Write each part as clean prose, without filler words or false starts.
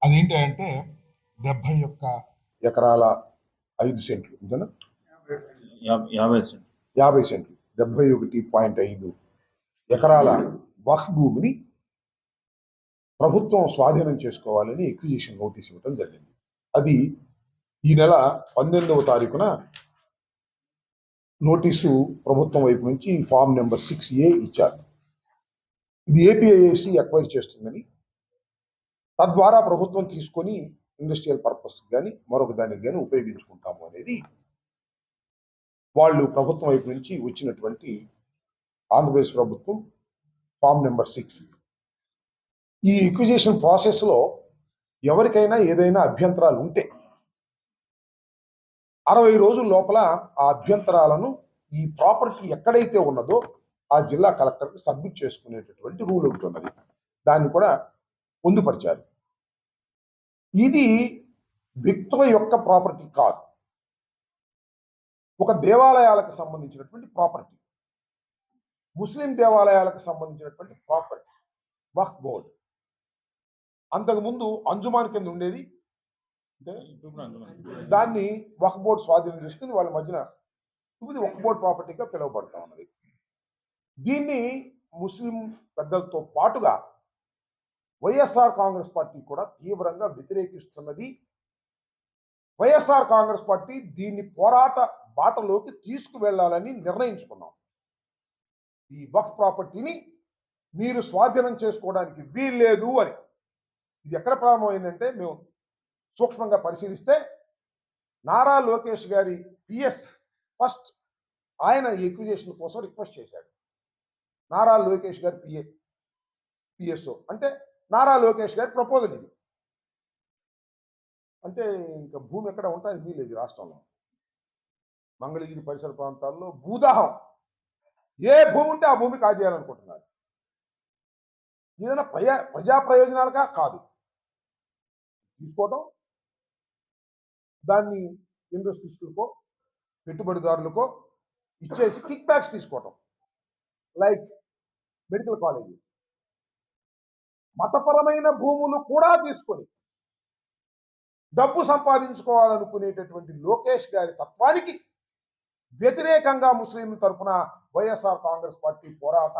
అదేంటి అంటే 71 ఎకరాల 5 సెంట్లు అంతేనా? 50 సెంట్లు 71.5 ఎకరాల వక్ఫ్ భూమిని ప్రభుత్వం స్వాధీనం చేసుకోవాలని ఎక్విజిషన్ నోటీస్ ఇవ్వడం జరిగింది. అది ఈ నెల 18వ తారీఖున నోటీసు ప్రభుత్వం వైపు నుంచి ఫామ్ నెంబర్ 6A ఇచ్చారు. ఇది ఏపీఐఏసి ఎక్వైర్ చేస్తుందని, తద్వారా ప్రభుత్వం తీసుకొని ఇండస్ట్రియల్ పర్పస్ కానీ మరొక దానికి కానీ ఉపయోగించుకుంటాము అనేది వాళ్ళు ప్రభుత్వం వైపు నుంచి వచ్చినటువంటి ఆంధ్రప్రదేశ్ ప్రభుత్వం ఫామ్ నెంబర్ 6. ఈ ఎక్విజిషన్ ప్రాసెస్లో ఎవరికైనా ఏదైనా అభ్యంతరాలు ఉంటే 60 రోజుల లోపల ఆ అభ్యంతరాలను ఈ ప్రాపర్టీ ఎక్కడైతే ఉన్నదో ఆ జిల్లా కలెక్టర్కి సబ్మిట్ చేసుకునేటటువంటి రూల్ ఒకటి ఉన్నది. దాన్ని కూడా పొందుపరిచారు. ఇది వ్యక్తుల యొక్క ప్రాపర్టీ కాదు, ఒక దేవాలయాలకు సంబంధించినటువంటి ప్రాపర్టీ, ముస్లిం దేవాలయాలకు సంబంధించినటువంటి ప్రాపర్టీ, వక్ఫ్ బోర్డ్. అంతకుముందు అంజుమాన్ కింద ఉండేది, దాన్ని వక్ఫ్ బోర్డు స్వాధీనం చేసుకుని వాళ్ళ మధ్యన ఇది వక్ఫ్ బోర్డు ప్రాపర్టీగా పిలువబడతా ఉన్నది. దీన్ని ముస్లిం పెద్దలతో పాటుగా వైఎస్ఆర్ కాంగ్రెస్ పార్టీ కూడా తీవ్రంగా వ్యతిరేకిస్తున్నది. వైఎస్ఆర్ కాంగ్రెస్ పార్టీ దీన్ని పోరాట బాటలోకి తీసుకువెళ్లాలని నిర్ణయించుకున్నాం. ఈ వక్ఫ్ ప్రాపర్టీని మీరు స్వాధీనం చేసుకోవడానికి వీల్లేదు అని. ఇది ఎక్కడ ప్రారంభమైందంటే, మేము సూక్ష్మంగా పరిశీలిస్తే నారా లోకేష్ గారి పిఎస్ ఫస్ట్ ఆయన ఎక్విజిషన్ కోసం రిక్వెస్ట్ చేశాడు. నారా లోకేష్ గారి పిఎస్ఓ అంటే నారా లోకేష్ గారి ప్రపోజల్ ఇది. అంటే ఇంకా భూమి ఎక్కడ ఉంటానికి వీలేదు రాష్ట్రంలో. మంగళగిరి పరిసర ప్రాంతాల్లో భూదాహం, ఏ భూమి ఉంటే ఆ భూమి కాజేయాలనుకుంటున్నారు. ఏదైనా ప్రజా ప్రయోజనాలుగా కాదు తీసుకోవటం, దాన్ని ఇండస్ట్రీస్కో పెట్టుబడిదారులకో ఇచ్చేసి కిక్ బ్యాక్స్ తీసుకోవటం, లైక్ మెడికల్ కాలేజీ. మతపరమైన భూములు కూడా తీసుకొని డబ్బు సంపాదించుకోవాలనుకునేటటువంటి లోకేష్ గారి తత్వానికి వ్యతిరేకంగా ముస్లింల తరఫున వైఎస్ఆర్ కాంగ్రెస్ పార్టీ పోరాట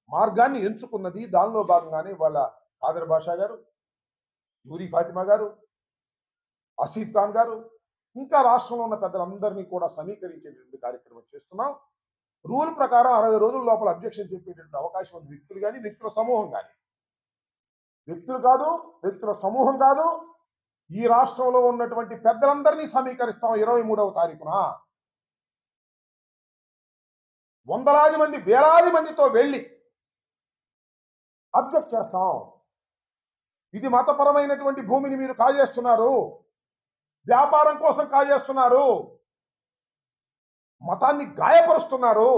మార్గాన్ని ఎంచుకున్నది. దానిలో భాగంగానే వాళ్ళ కాదర్ బాషా గారు, నూరి ఫాతిమా గారు, ఆసిఫ్ ఖాన్ గారు, ఇంకా రాష్ట్రంలో ఉన్న పెద్దలందరినీ కూడా సమీకరించేటువంటి కార్యక్రమం చేస్తున్నాం. రూల్ ప్రకారం 60 రోజుల లోపల అబ్జెక్షన్ చెప్పేటువంటి అవకాశం ఉంది. వ్యక్తులు కానీ వ్యక్తుల సమూహం కానీ, వ్యక్తులు కాదు, వ్యక్తుల సమూహం కాదు, ఈ రాష్ట్రంలో ఉన్నటువంటి పెద్దలందరినీ సమీకరిస్తాం. 23వ తారీఖున వందలాది మంది, వేలాది మందితో వెళ్ళి అబ్జెక్ట్ చేస్తాం. ఇది మతపరమైనటువంటి భూమిని మీరు కాజేస్తున్నారు, వ్యాపారం కోసం కాజేస్తున్నారు, మతాన్ని గాయపరుస్తున్నారు,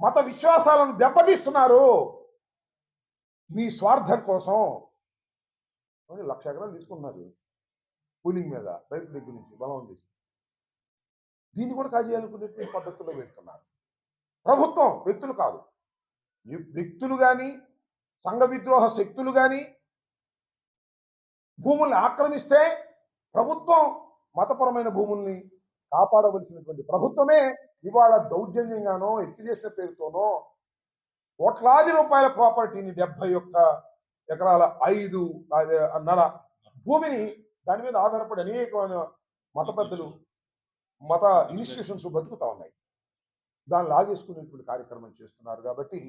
మత విశ్వాసాలను దెబ్బతీస్తున్నారు, మీ స్వార్థం కోసం 1,00,000 ఎకరాలు తీసుకున్నారు కూలింగ్ మీద, రైతు దగ్గర నుంచి బలం చేసి. దీన్ని కూడా కాజేయాలనుకునేటువంటి పద్ధతుల్లో పెడుతున్నారు. ప్రభుత్వం, వ్యక్తులు కాదు. వ్యక్తులు కానీ సంఘ విద్రోహ శక్తులు కానీ భూముల్ని ఆక్రమిస్తే ప్రభుత్వం మతపరమైన భూముల్ని కాపాడవలసినటువంటి ప్రభుత్వమే ఇవాళ దౌర్జన్యంగానో ఎక్కిజేసిన పేరుతోనో కోట్లాది రూపాయల ప్రాపర్టీని 71 ఎకరాల 5.5 భూమిని దాని మీద ఆధారపడి అనేకమైన మత పెద్దలు, మత ఇన్స్టిట్యూషన్స్ బతుకుతా ఉన్నాయి. దాన్ని లాగేసుకునేటువంటి కార్యక్రమం చేస్తున్నారు. కాబట్టి